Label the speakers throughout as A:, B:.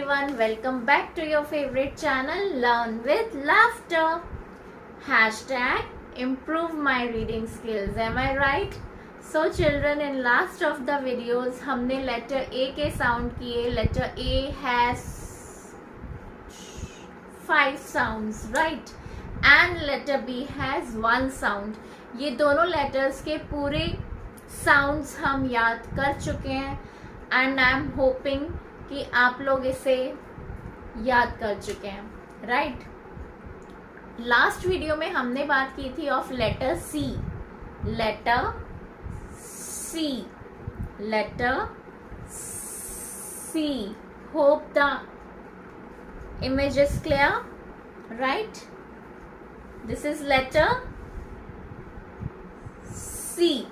A: everyone, welcome back to your favorite channel Learn with Laughter. Hashtag improve my reading skills, am I right? So children, in last of the videos हमने letter A के sound किए. Letter A has 5 sounds, right? And letter B has 1 sound. ये दोनों letters के पूरे sounds हम याद कर चुके हैं and I am hoping कि आप लोग इसे याद कर चुके हैं, राइट? लास्ट वीडियो में हमने बात की थी of letter C. Letter C, letter C. Hope the image is clear, right? This is letter C,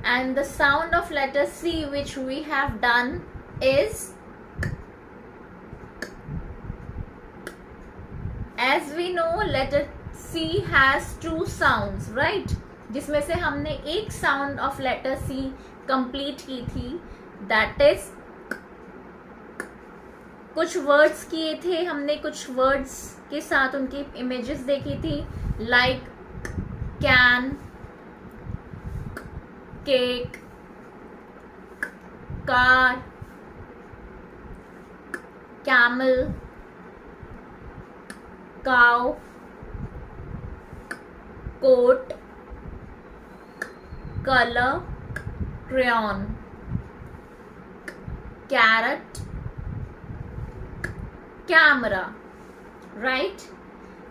A: and the sound of letter C which we have done is, as we know, letter C has 2 sounds, right? जिसमें से हमने एक sound of letter C complete की थी, that is, कुछ words किए थे हमने, कुछ words के साथ उनकी images देखी थी, like can, cake, car, camel, cow, coat, color, crayon, carrot, camera, right?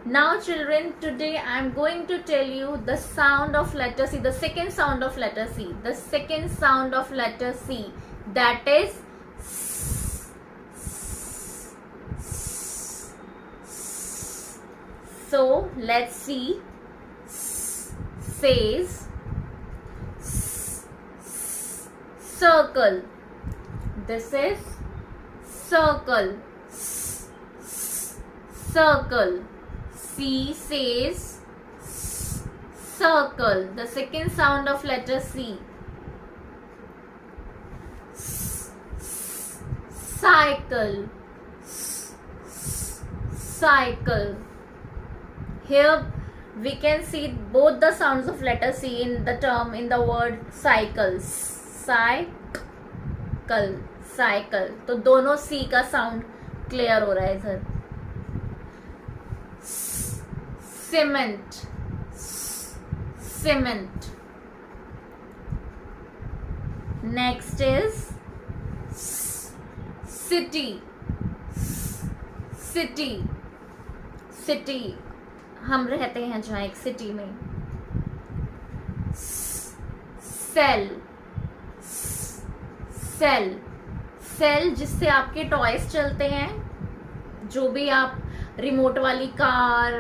A: Now children, today I am going to tell you the sound of letter C, the second sound of letter C, the second sound of letter C, that is so let's see. Says circle. This is circle. Circle. C says circle. The second sound of letter C. Cycle. Cycle. Here we can see both the sounds of letter C in the term, in the word cycle. Cycle, cycle. तो दोनों C का sound clear हो रहा है इधर. Cement, cement. Next is city, city, city. हम रहते हैं जहाँ एक सिटी में. सेल, सेल, सेल जिससे आपके टॉयज चलते हैं, जो भी आप रिमोट वाली कार,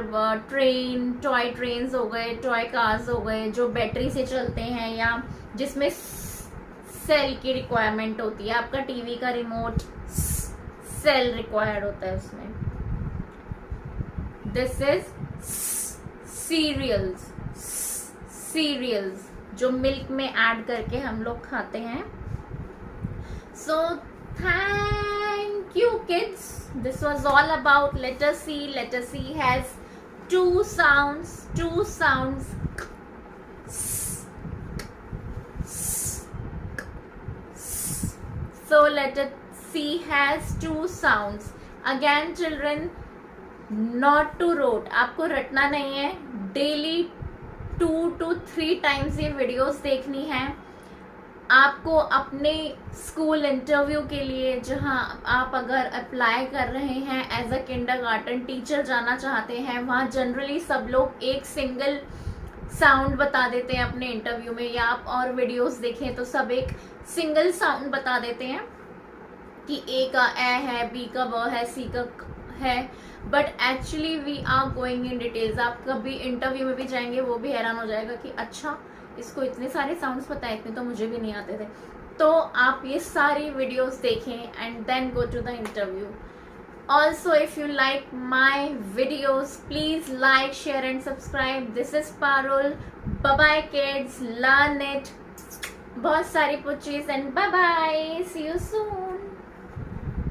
A: ट्रेन, टॉय ट्रेन्स हो गए, टॉय कार्स हो गए, जो बैटरी से चलते हैं या जिसमें सेल की रिक्वायरमेंट होती है. आपका टीवी का रिमोट सेल रिक्वायर्ड होता है उसमें. दिस इज सीरियल्स, सीरियल्स जो मिल्क में ऐड करके हम लोग खाते हैं. So thank you kids. This was all about letter C. Letter C has 2 sounds. 2 sounds. So letter C has 2 sounds. Again children, not to rote. आपको रटना नहीं है. Daily 2 to 3 times ये videos देखनी है. आपको अपने स्कूल इंटरव्यू के लिए, जहां आप अगर अप्लाई कर रहे हैं एज अ किंडरगार्टन टीचर जाना चाहते हैं, वहां जनरली सब लोग एक सिंगल साउंड बता देते हैं अपने इंटरव्यू में, या आप और वीडियोस देखें तो सब एक सिंगल साउंड बता देते हैं कि ए का ए है, बी का ब है, सी का है. But actually we are going in details. आप कभी इंटरव्यू में भी जाएंगे, वो भी हैरान हो जाएगा कि अच्छा इसको इतने सारे साउंड्स पता है, इतने तो मुझे भी नहीं आते थे. तो आप ये सारी वीडियोस देखें and then go to the interview. Also if you like my videos, please like, share and subscribe. This is Parul. Bye bye kids, learn it. बहुत सारी पुचीज and bye bye. See you soon.